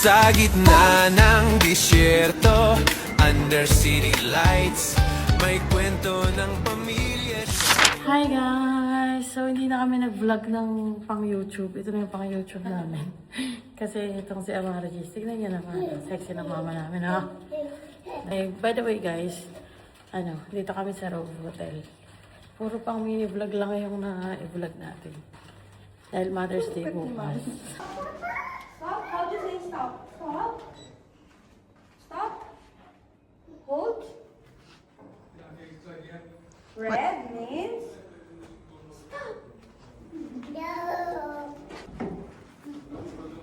Sa gitna ng disyerto, under city lights, may kwento ng pamilya. Hi guys! So hindi na kami nag-vlog ng pang-YouTube. Ito na yung pang-YouTube namin. Kasi itong si Amara Gis. Tignan niyo naman. Sexy na mama namin, ha? By the way guys, dito kami sa Rove Hotel. Puro pang mini-vlog lang yung na-vlog natin. Dahil Mother's Day bukas. Stop. How do you say stop? Stop. Stop. Hold. Red means stop.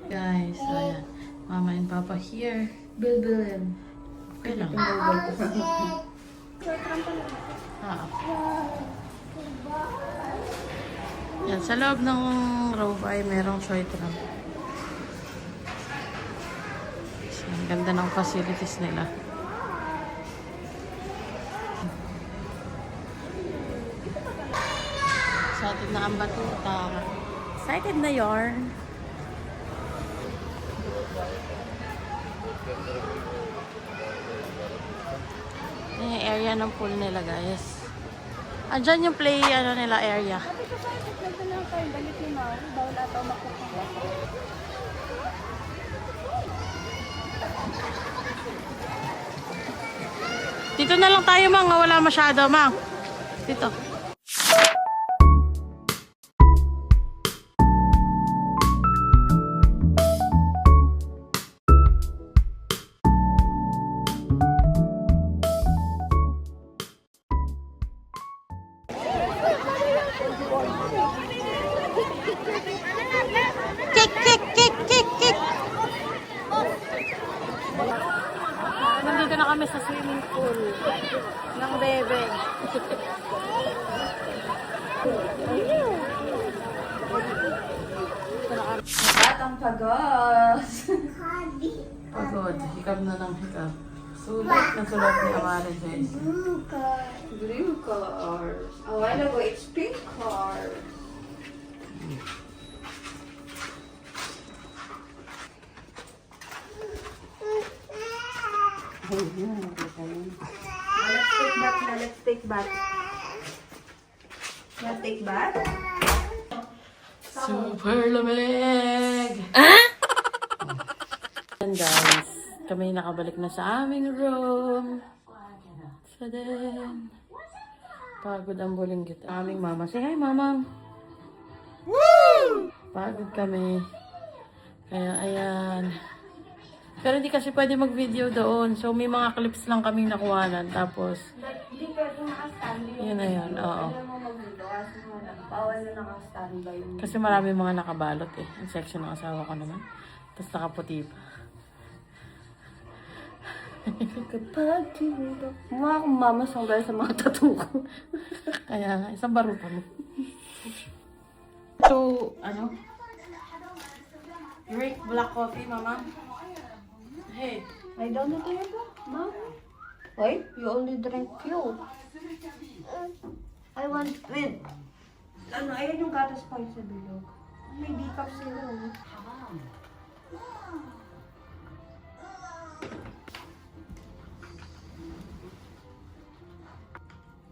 Guys, so ayan. Mama and Papa here. Bilbilin. Okay lang. Yan, sa loob ng Rove ay merong Choy Tram. So, ang ganda ng facilities nila. Excited na ang batuta. Excited na yarn. Yan yung area ng pool nila, guys. Andyan yung play nila area. Dito na lang tayo, Mang. Wala masyado, Mang. Dito. Kick, kick, kick, kick, kick. Nandito na kami sa swimming pool ng Bebe. Batang pagos. Pagod. Hikab na ng hikab. Sulat na sulat ni Amara Jess. Blue car. A while ago, it's pink car. Let's take bath. Let's take bath. Super lamig! And guys, kami nakabalik na sa aming room. So then, pagod ang bulinggit. Aming mama. Say hi, mama. Woo! Pagod kami. Kaya, ayan. Pero hindi kasi pwede mag-video doon. So, may mga clips lang kaming nakuhanan. Tapos, Hindi pwede naka-standby. yun na yun. Oo. Alam mo mag-video kasi bawal na naka-standby. Kasi marami mga nakabalot eh. Ang section ng asawa ko naman. Tapos nakaputi pa. Kapag tinito. Mukha akong mama song dahil sa mga tattoo ko. Kaya nga, isang barutan mo. So, drink black coffee, mama. Hey. I don't know talaga, mom. Wait, you only drink few. I want with. Ayan yung gatas pa sa bilog. May decaf sila.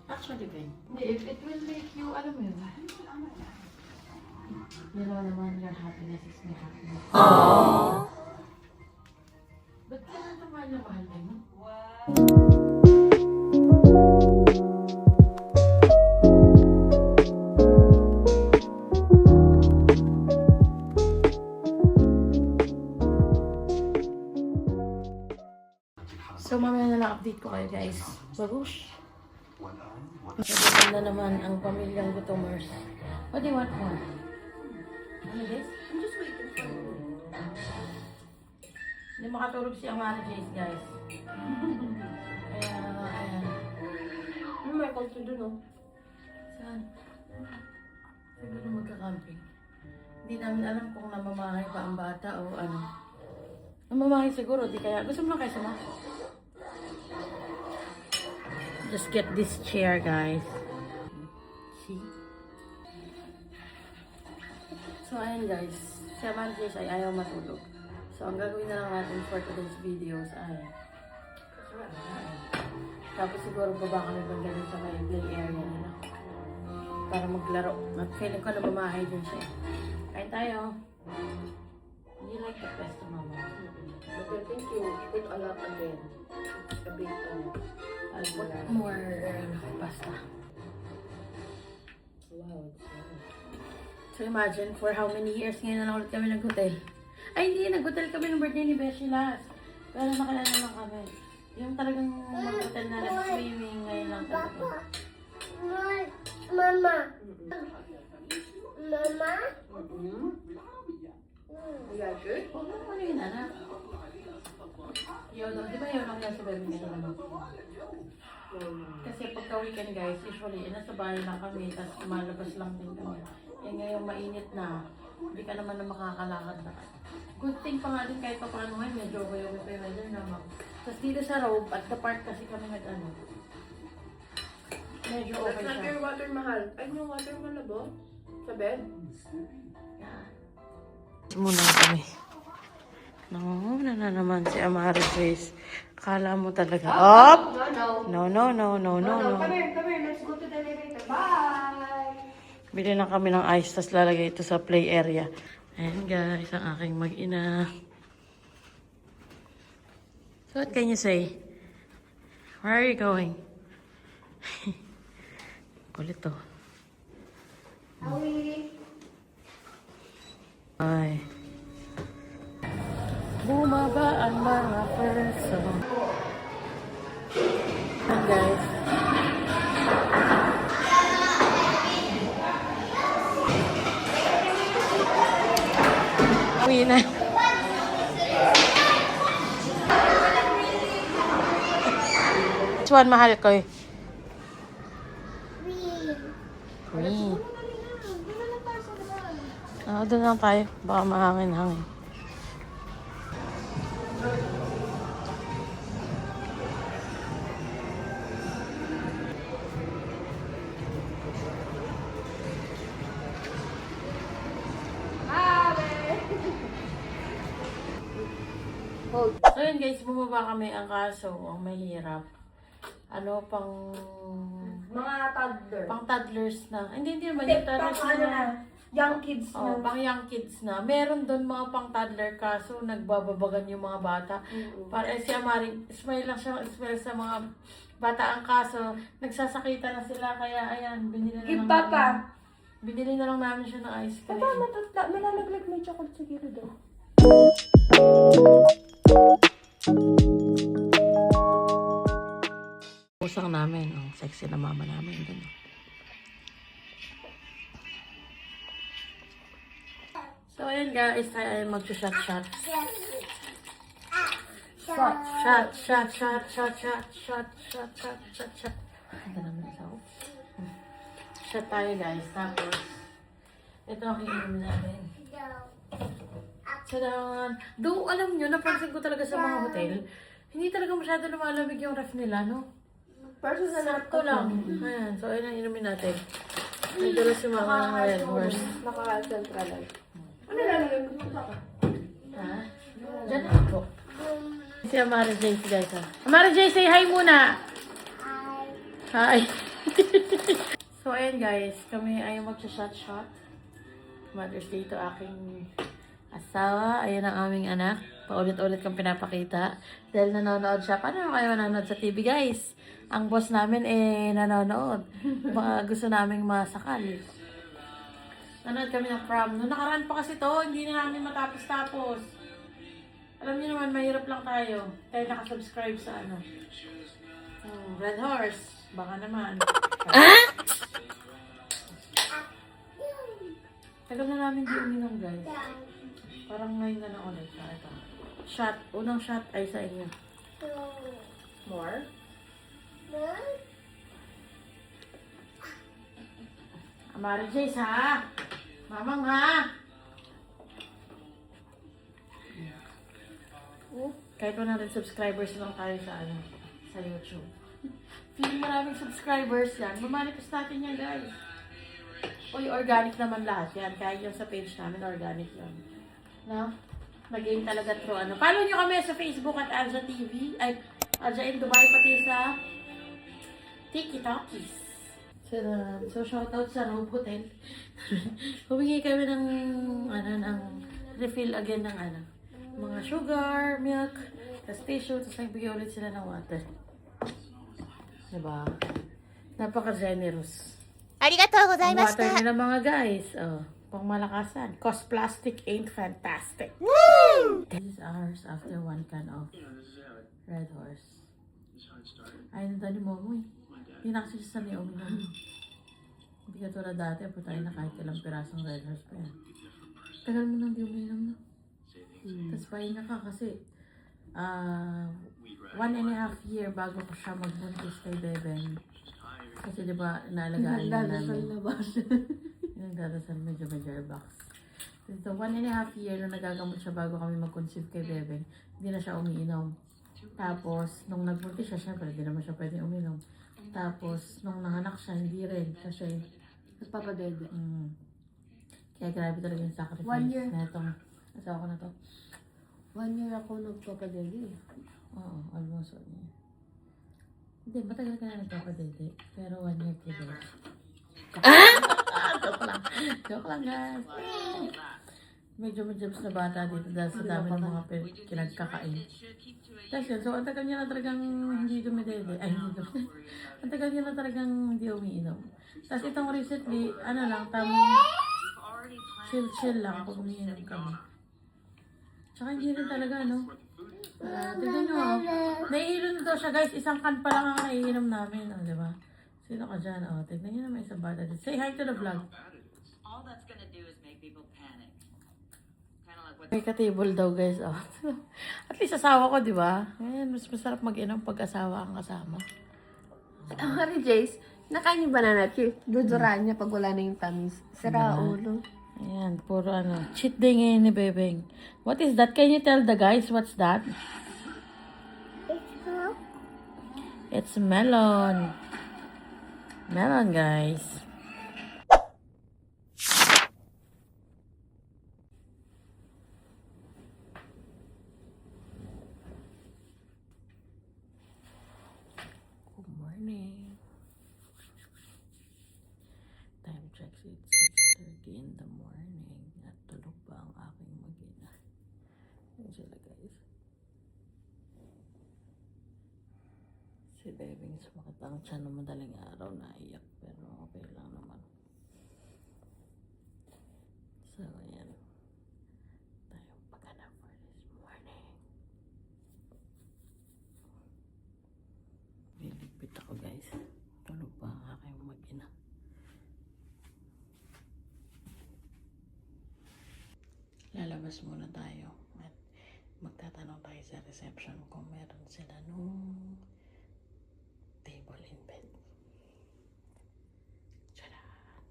Actually, Ben, if it will make you, alam mo yun, you know naman, your happiness is my happiness. Aww! Ba't ka na mahal na mahal ka, no? So, mamaya na lang update ko kayo, guys. Babush! Maganda naman ang pamilyang Gutomers. What do you want more? Ano this? I'm just waiting for you. Hindi makatulog si Amara Jace, guys. Kaya, ayan. May call to do, no? Saan? Siguro magka-camping. Hindi namin alam kung namamahay pa ang bata o ano. Namamahay siguro, di kaya. Gusto mo lang kayo sama? Just get this chair, guys. See? So, ayan guys. Si Amara Jace ay ayaw matulog. So, ang gagawin na lang natin for today's videos ay tapos siguro baba kami banda sa may play area nila para maglaro. At feeling ko na mamahay din siya. Kain tayo. You like the pesto, Mama? But I think you put a lot again. A bit I'll put more pasta. Wow, it's So imagine, for how many years ngayon na lang ulit kami nag-hotel. Ay hindi, nag-hotel kami ng birthday ni Beshi last. Pero nakilala lang kami. Yung talagang mag-hotel na nag-swimming ngayon lang talaga. Mama. Mama? Is that good? Huwag mo ano yun, anak. Yun, di ba yun lang yan sa baby nila naman? Kasi pagka weekend guys, usually, nasa bahay lang kami, tapos malabas lang din kami. Eh ngayon mainit na, hindi ka naman na makakalakad na. Good thing pa nga din kahit pa paano ngayon, medyo okay pa yung weather naman. Tapos dito sa Robe, at the park kasi kami nag-ano. Medyo okay That's not siya. your water, mahal. Ay, yung water mo na ba? Sa bed? Muna kami. Nangunguna na naman si Amara Grace. Kala mo talaga. Up! No. No, no, no, no, no, no. Come here. Let's go to the elevator. Bye! Bili na kami ng ice, tas lalagay ito sa play area. Ayan guys, ang aking mag-ina. So what can you say? Where are you going? Kulit to. Ay. Bumaba ang mga person. Ayan guys. Uwi na. Which one mahal ko eh? Green. Doon lang tayo. Baka mahangin-hangin. So yun guys, bumaba kami. Ang kaso, ang mahirap. Ano, Mga toddler. pang toddlers na. Hindi naman Hindi, yung toddlers pang ano na. Young kids na. Oh, pang young kids na. Meron doon mga pang toddler kaso nagbababagan yung mga bata. Para si Amari, smile lang siya, smile sa mga bata ang kaso. Nagsasakitan na sila kaya ayan, binili na Give lang Papa. namin. Binili na lang namin siya ng ice cream. Papa, malalaglag may chocolate sa gilid daw. Pusang namin, ang sexy na mama namin. Ganun. So ayan guys, tayo ay mag-shot. Shot. Ito naman isa. Shot tayo guys. Tapos, ito ang iinom namin. Tadaan! Do, alam nyo, napansin ko talaga sa mga hotel, hindi talaga masyado lumalamig yung ref nila, no? Person sa Sakto lang. Ayan, so ayun ang inumin natin. Nagdala si mga red horse. Naka-centralize. Ano lalagay ko dito? Ha? Diyan ako. Si Amara JC guys ha. Amara JC, say hi muna! Hi! So ayun guys, kami ay mag-shot. Mother's Day to aking asawa. Ayan ang aming anak. Paulit-ulit kang pinapakita. Dahil nanonood siya. Paano kayo nanonood sa TV guys? Ang boss namin nanonood. Baka gusto naming masakal. Nanonood kami ng prom. Noong nakaraan pa kasi to, hindi na namin matapos-tapos. Alam niyo naman, mahirap lang tayo. Tayo nakasubscribe sa ano. Red Horse. Baka naman. Tagal na namin di uminom guys. Parang ngayon na lang ulit. Ito. Shot. Unang shot ay sa inyo. More? Amara Jace ha? Mamang ha? Kahit 100 subscribers lang tayo sa ano, sa YouTube. Feeling maraming subscribers yan. Mamanifest natin yan guys. Uy, organic naman lahat yan. Kahit yung sa page namin, organic yan. No? Naging talaga true ano. Follow nyo kami sa Facebook at Alja TV. Ay, Alja in Dubai, pati sa TikTokies. So shoutout sa Rome Hotel. Humingi kami ng, ng refill again ng mga sugar, milk, tapos tissue, tapos nagbigay ulit sila ng water. Diba? Napaka-generous. Arigatou Ang water gozaimashita. nila mga guys. Oh, pang malakasan. Cause plastic ain't fantastic. This is ours after one can of Red Horse. Ayun na ni Momo eh. Hindi na kasi siya sanay uminom. Hindi ka tulad dati, po tayo na kahit ilang pirasong Red Horse pa yan. Tagal mo nang di uminom na. Tapos pahinga ka kasi 1.5 year bago ko siya magbuntis kay Beben. Kasi diba, naalagaan na namin. Nagdadasal medyo box. So, 1.5 year na nagagamot siya bago kami mag-conceive kay Beben. Hindi na siya umiinom. Tapos, nung nagbuntis siya, syempre, hindi naman siya pwede uminom. Tapos, nung nanganak siya, hindi rin. Kasi, Nagpapadede. kaya grabe talaga yung sacrifice 1 year. na itong asawa ko na to. 1 year ako nagpapadede. Oo, almost 1 year. Hindi, matagal ka na nagpapadede. Pero 1 year kilo. Joke lang guys. Medyo madyabs na bata dito dahil sa dami ng mga kinagkakain. Tapos yun, so ang tagal niya na talagang hindi dumidede. Ay, hindi dumidede. Ang tagal niya na talagang hindi umiinom. Tapos itong recently, tamang chill lang pag umiinom kami. Tsaka hindi rin talaga, tignan nyo, naiinom na daw siya guys. Isang can pa lang ang naiinom namin, diba? Sino ka dyan? Tignan nyo naman isang bata dito. Say hi to the vlog. All that's gonna do is make people panic. Kind of like what May ka-table daw guys. At least asawa ko, diba? Ayan, mas masarap mag-inom pag asawa ang kasama. Ari Jace, nakain yung banana cue. Duduraan niya pag wala na yung tamis. Sira ulo. Ayan, puro cheat day ngayon ni Bebeng. What is that? Can you tell the guys what's that? It's melon. Melon, guys. Good morning. Time checks, it's 6:30 in the morning. At tulog pa ang aking mag-ina. Ayan sila guys. Si Bebing sumakit ang tiyan ng madaling araw na iyak. Pero okay lang naman. So ayan. Tayong paghanap for this morning. Liligpit ako guys. Tulog pa ang aking mag-ina. Lalabas muna tayo at magtatanong tayo sa reception kung meron sila nung table in bed. Tcharam!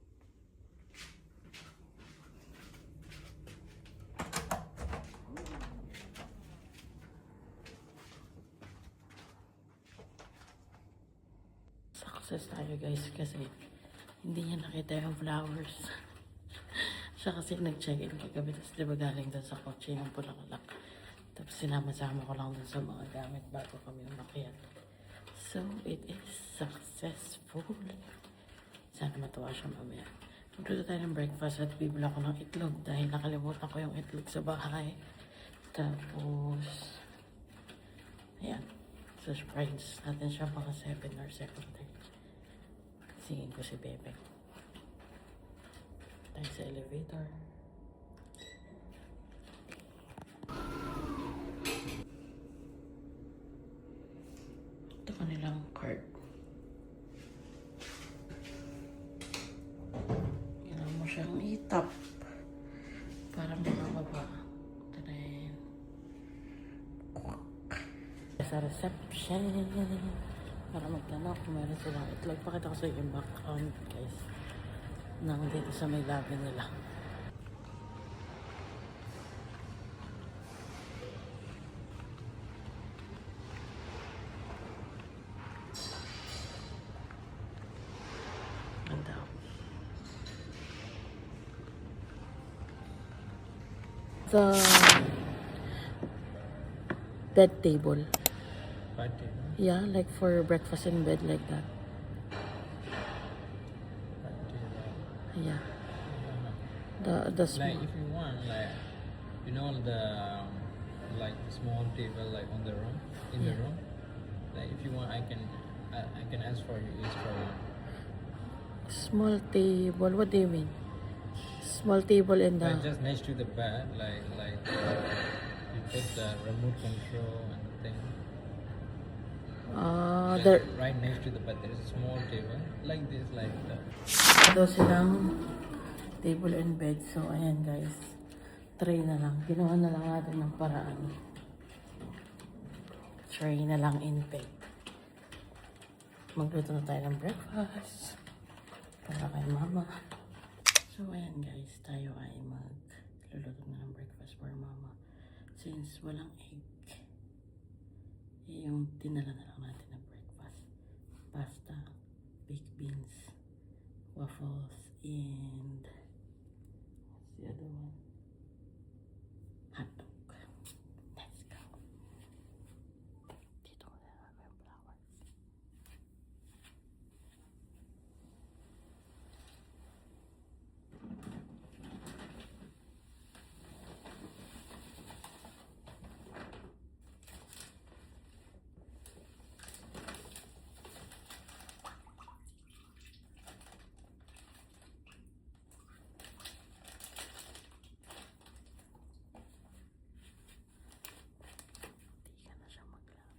Success tayo guys kasi hindi niya nakita yung flowers. Siya kasi nag-check-in kagabi, tapos diba galing doon sa kotse ng Bulaklak. Tapos sinama-sama ko lang doon sa mga gamit bago kami umakyat. So, it is successful. Sana matuwa siya mamaya. Magluto tayo ng breakfast at bibila ko ng itlog dahil nakalimutan ko yung itlog sa bahay. Tapos, ayan. Surprise natin siya mga 7 or 7:30. Singin ko si Bebe. Tayo sa elevator. Ito kanilang card. Kailangan mo siyang i-tap para makababa. Ito na yun. Sa reception. Para magtanong kung meron silang itlog. Pakita ko sa yung background guys. Nang dito sa may labi nila. Ganda. So, bed table. Party, no? Yeah, like for breakfast in bed like that. Party, Yeah. uh-huh. The small. Like if you want, like you know the like small table like on the room in the Yeah. room. Like if you want, I can ask for you each for one. Small table. What do you mean? Small table in the. Like just next to the bed, like you put the remote control and thing. Just There. right next to the bed, there is a small table like this, like the. Ito silang table and bed. So, ayan guys. Tray na lang. Ginawa na lang natin ng paraan. Tray na lang in bed. Magluto na tayo ng breakfast. Para kay mama. So, ayan guys. Tayo ay magluluto na ng breakfast for mama. Since walang egg, yung dinala na lang natin ng breakfast. Pasta, baked beans, waffles, and what's the other one? Hot dog. Let's go. Dito ko na lang yung flowers. Hindi ka na siya maglaro.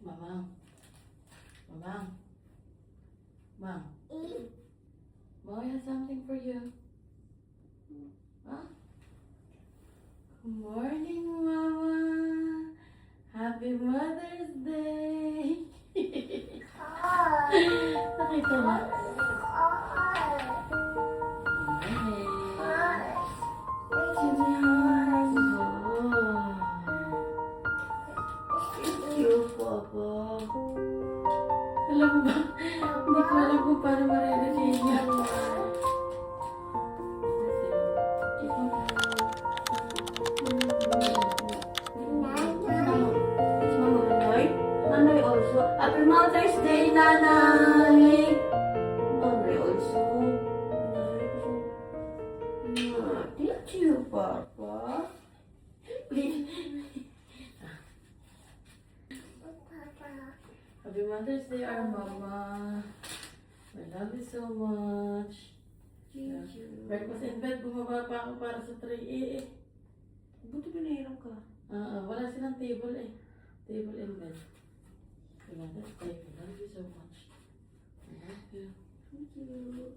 Mama. Mama. Mom. Mom, I have something for you. Huh? Good morning, Mama. Happy Mother's Day. Nakita mo? Thank you, Papa. Alam mo ba? Hindi ko alam kung paano ma-receive niya. Nanay also. Happy Mother's Day, Nanay! Nanay also. Thank you, Papa. Happy Mother's Day, our Mama. I love you so much. Thank you. Breakfast in bed, bumaba pa ako para sa tray eh. Buti pinahiram ka. Wala silang table eh. Table in bed. Happy Mother's Day, I love you so much. I love you. Thank you.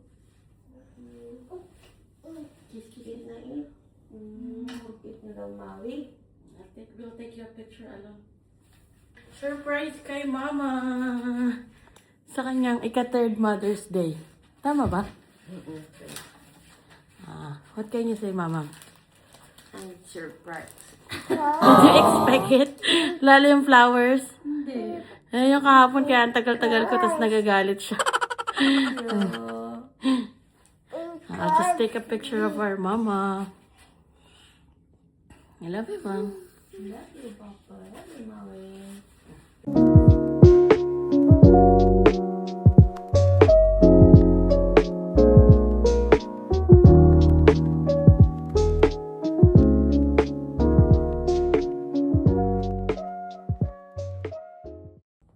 Kiss na eh. Cute na daw, Maui. Go take your picture alone. Surprise kay Mama! Sa kanyang ika-3rd Mother's Day. Tama ba? What can you say, Mama? I'm surprised. Did you expect it? Lalo yung flowers? Hindi. Eh, yung kahapon kaya ang tagal-tagal ko, tapos nagagalit siya. I'll just take a picture of our Mama. I love you, Mom. Love you, Papa. Love you, Maui.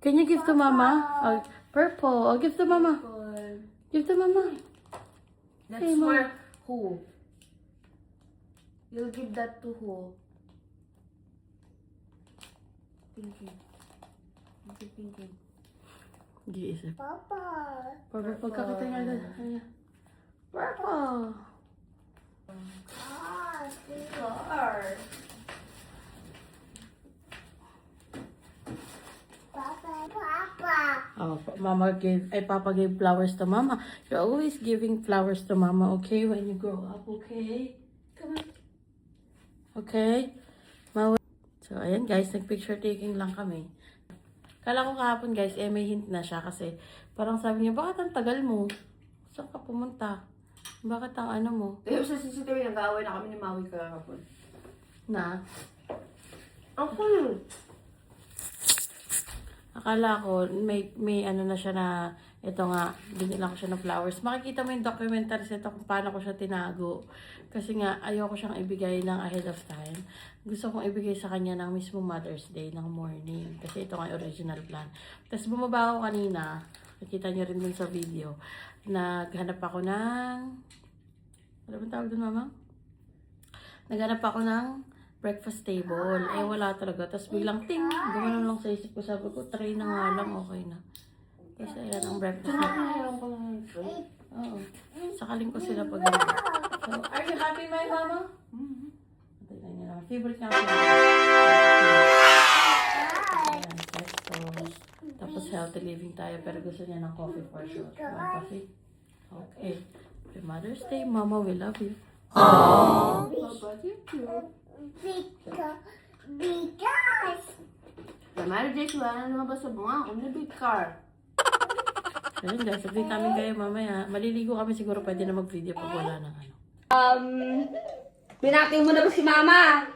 Can you give to Mama? Oh, purple. Oh, give to Mama. Give to Mama. That's Hey, Mom. for who? You'll give that to who? Pinky. Pinky. Giisip. Papa. Purple. Pagkakatingin na. Purple. Car. Oh, Papa gave flowers to Mama. You're always giving flowers to Mama, okay? When you grow up, okay? Come on. Okay? Maui. So, ayan guys, nag-picture taking lang kami. Kala ko kahapon guys, may hint na siya kasi parang sabi niya, bakit ang tagal mo? Saan ka pumunta? Bakit ang ano mo? Dahil sa CCTV, nag-aaway na kami ni Maui kahapon. Na? Ako. Akala ko, may ano na siya na, ito nga, binilang ko siya ng flowers. Makikita mo yung documentary sa ito kung paano ko siya tinago. Kasi nga, ayoko siyang ibigay ng ahead of time. Gusto kong ibigay sa kanya ng mismo Mother's Day ng morning. Kasi ito nga yung original plan. Tapos bumaba ako kanina, nakita niyo rin dun sa video, naghanap ako ng, ano ba tawag dun, Mama? Naghanap ako ng breakfast table. Eh, wala talaga. Tapos biglang, ting! Gumano lang sa isip ko. Sabi ko, try na nga lang, okay na. Kasi ayan ang breakfast table. Oo. Sakaling ko sila pag So, are you happy, my mama? Tingnan niyo naman. Favorite niya ako. Ayan, sex toast. Tapos healthy living tayo. Pero gusto niya ng coffee for sure. Coffee? Okay. Happy Mother's Day, Mama. We love you. Papa, thank you. Because Mary Jess, wala na naman ba sa bunga? Kung big car. Ayun guys, update namin kayo mamaya. Maliligo kami siguro, pwede na mag-video pag wala na ano. Binati mo na ba si Mama?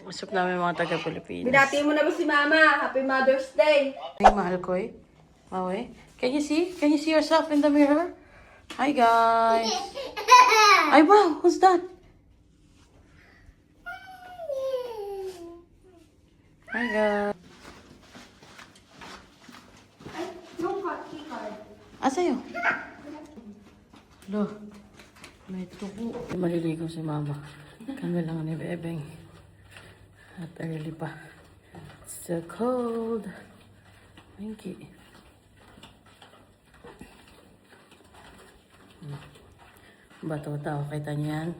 Usap namin mga taga-Pilipinas. Binati mo na ba si Mama? Happy Mother's Day. Ay, mahal ko eh. Maui. Can you see? Can you see yourself in the mirror? Hi guys. Ay wow, who's that? Hi guys. Yung keycard. Asayo? Lo. May tuko. Maliligo si Mama. Kami lang ni Bebeng. At early pa. It's so cold. Winky. Bato tao, kita niyo yan?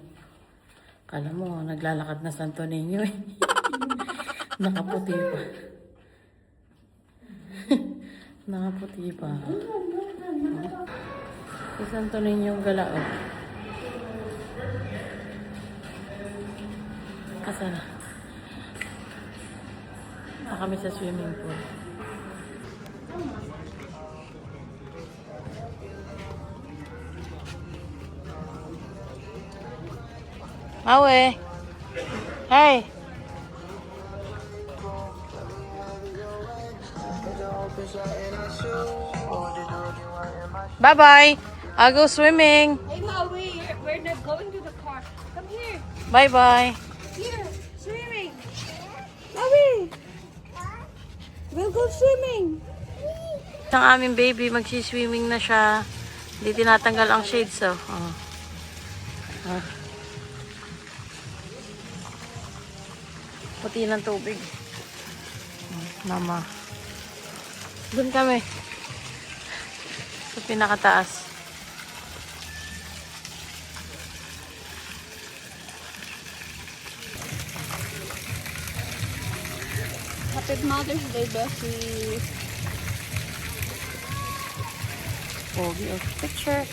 Kala mo, naglalakad na Santo Niño eh. Nakaputi pa. Nakaputi pa. Si Santo Niño yung galao. Asa na? Kami sa swimming pool. Maui. Hey. Bye-bye. I'll go swimming. Hey Maui, we're not going to the car. Come here. Bye-bye. Here, swimming. Maui. We'll go swimming. Ang aming baby, magsiswimming na siya. Hindi tinatanggal ang shades, oh. Puti ng tubig. Mama. Doon kami. Sa pinakataas. Happy Mother's Day, Bessie. Pogi of picture.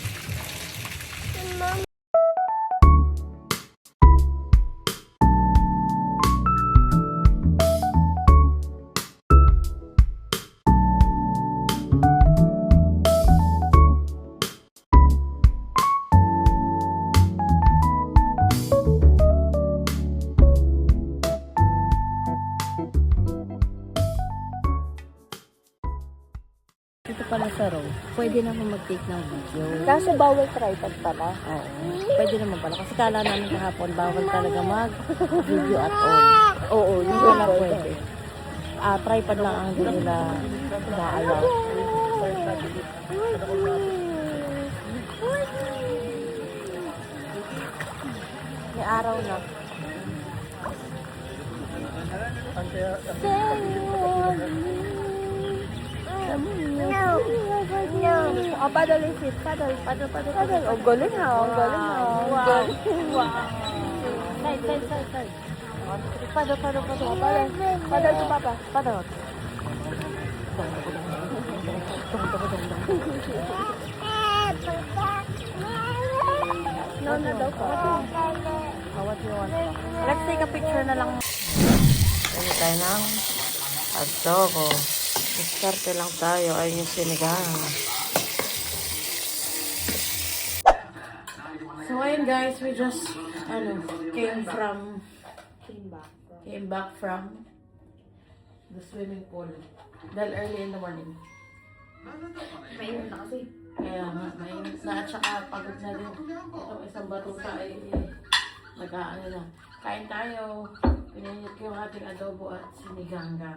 Dito pala sa row, pwede naman mag-take ng video. Kaso bawal tripod pala. Oo, pwede naman pala. Kasi kala namin kahapon, bawal talaga mag-video at all. Oo, yun pala pwede. Tripod lang ang hindi nila na-allow. May araw na. No. Paddle is it. Paddle. Ang galing ha. Ang galing ha. Wow. Side. Paddle. Paddle to Papa. Paddle. No na daw pa. What you want? Let's take a picture na lang. Pwede tayo ng adobo. Starte lang tayo ay yung sinigang. So ayun guys, we just came back from the swimming pool. Dahil early in the morning. Mainit na kasi. Kaya mainit na at saka pagod na rin. Itong isang batuta ay nag-aano na. Kain tayo. Pinanit ko yung ating adobo at siniganga.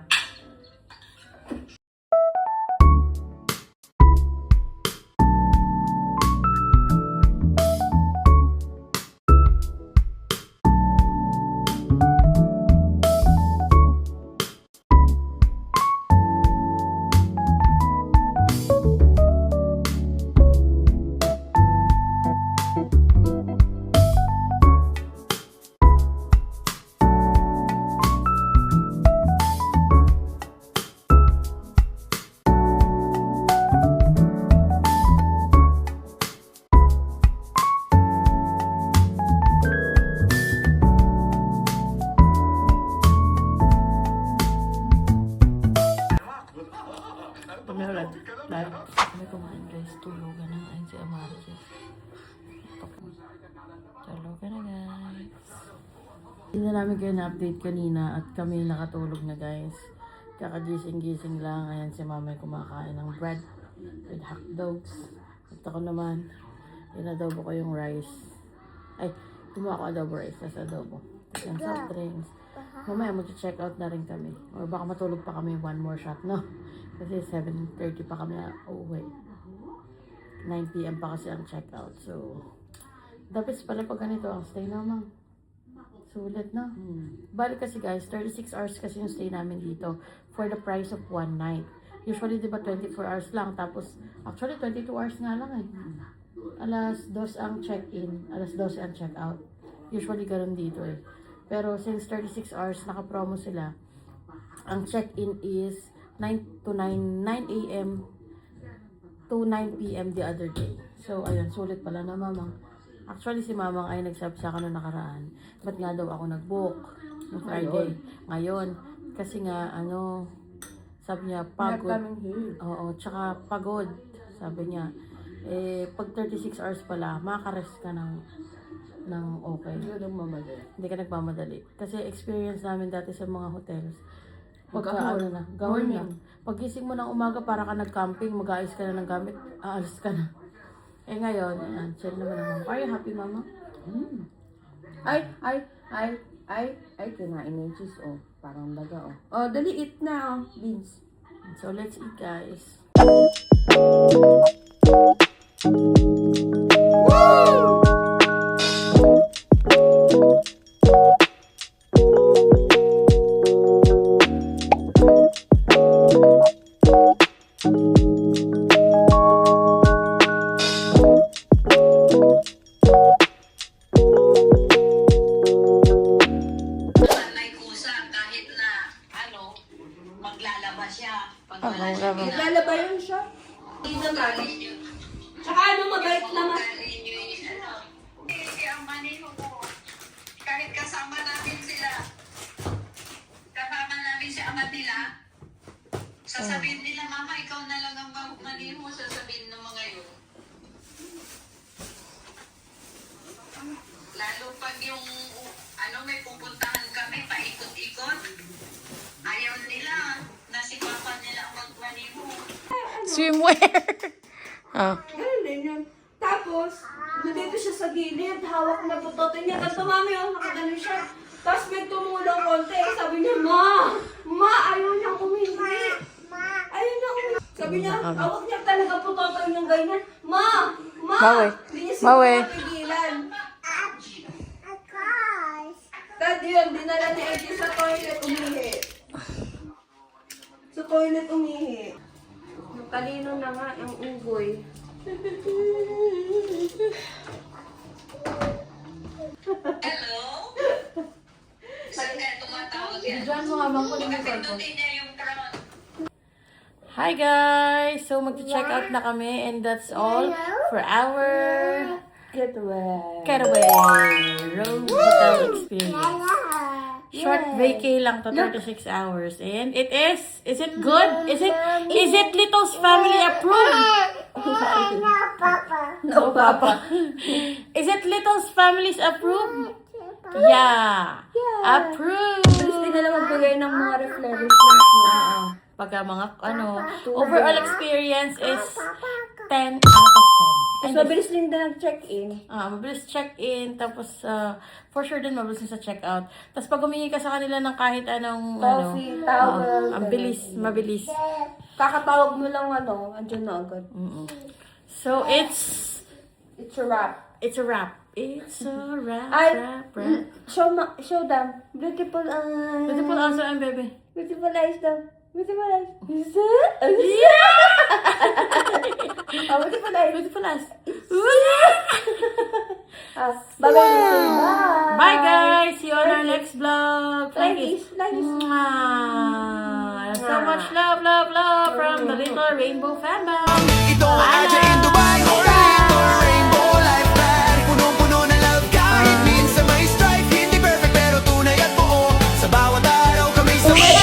Kami kumain guys, tulugan na ayun si Amara Jess. Tulugan na guys. Hindi na namin kayo na-update kanina at kami nakatulog na guys. Kakagising-gising lang. Ayan si mama kumakain ng bread with hot dogs. At ako naman, inadobo ko yung rice. Ay, gumawa ko adobo rice as adobo. Tapos yung soft drinks. Mamaya mag-check out na rin kami. Or baka matulog pa kami one more shot, no? Kasi 7:30 pa kami na uuwi. 9 PM pa kasi ang check out. So, dapat pala pag ganito ang stay naman. Sulit na. Balik kasi guys, 36 hours kasi yung stay namin dito for the price of one night. Usually, di ba 24 hours lang. Tapos, actually, 22 hours nga lang eh. Alas 2 ang check-in. Alas 12 ang check-out. Usually, ganun dito eh. Pero since 36 hours, naka-promo sila. Ang check-in is 9 a.m. to 9 p.m. the other day. So, ayun, sulit pala na mamang. Actually, si mamang ay nagsabi sa akin noong nakaraan. Ba't nga daw ako nag-book no Friday? Ngayon. Kasi nga, sabi niya, pagod. Oo, tsaka pagod. Sabi niya, pag 36 hours pala, makarest ka ng okay. Hindi ka nagmamadali. Kasi experience namin dati sa mga hotels. Gawin na. Paggising mo ng umaga, para ka nag-camping, mag-aayos ka na ng gamit, aalis ka na. Ngayon, chill naman naman. Are you happy, mama? Ay, kinain yung cheese, oh. Parang daga, oh. Oh, dali, eat na, oh, beans. So, let's eat, guys. May kusa kahit na Bravo. Naglalabayan siya. Hindi naman. Tsaka ano, mabait naman. Ang maniho mo, kahit kasama namin sila, kasama namin si ama nila, sasabihin nila, Mama, ikaw na lang ang maniho, sasabihin ng mga yun. Lalo pag yung, may pupuntahan kami, paikot-ikot, ayaw nila, na si Papa nila ang magmaniho. Swimwear. Oh. Ganun din yun. Tapos, nandito siya sa gilid, hawak na putote niya. Tapos mami, nakaganon siya. Tapos may tumulong konti. Sabi niya, Ma, ayaw niyang umihi. Ayaw niyang umihi. Sabi niya, hawak niya talaga putote niyang ganyan. Ma, Mawe. Hindi niya Mawe. siya mapigilan. Tad yun, dinala ni Eddie sa toilet umihi. Sa toilet umihi. Talino na nga ang ugoy. Hello? Saan kaya tumatawag yan? Diyan mo habang ko yung Pindutin niya yung crown. Hi guys! So mag-check out na kami and that's all for our getaway road hotel experience. Short vacay lang to 36 hours and it is it good? Is it Little's family approved? No papa. Is it Little's family's approved? Yeah. Approved. Hindi na lang magbigay ng mga reflections na. Pagka mga overall experience is 10 out of 10. Mas mabilis din na nag-check-in. Mabilis check-in, tapos for sure din mabilis din sa check-out. Tapos pag humingi ka sa kanila ng kahit anong Coffee, towel, ang bilis, mabilis. Kakatawag mo lang andyan na agad. So it's It's a wrap. a wrap. It's a wrap, Ay, wrap. Show them. Beautiful eyes. Beautiful also ang baby. Beautiful eyes daw. Beautiful eyes. Yeah! Beautiful eyes. Beautiful eyes. Bye-bye. Bye guys! See you on our next vlog. Like Thank you. this, like this. Mwah. So much love from the Little Rainbow Fandom. Ito ang Aja in Dubai, Little Rainbow Lifestyle. Punong-puno na love kahit minsan may strife. Hindi perfect pero tunay at buo. Sa bawat araw kami sabay.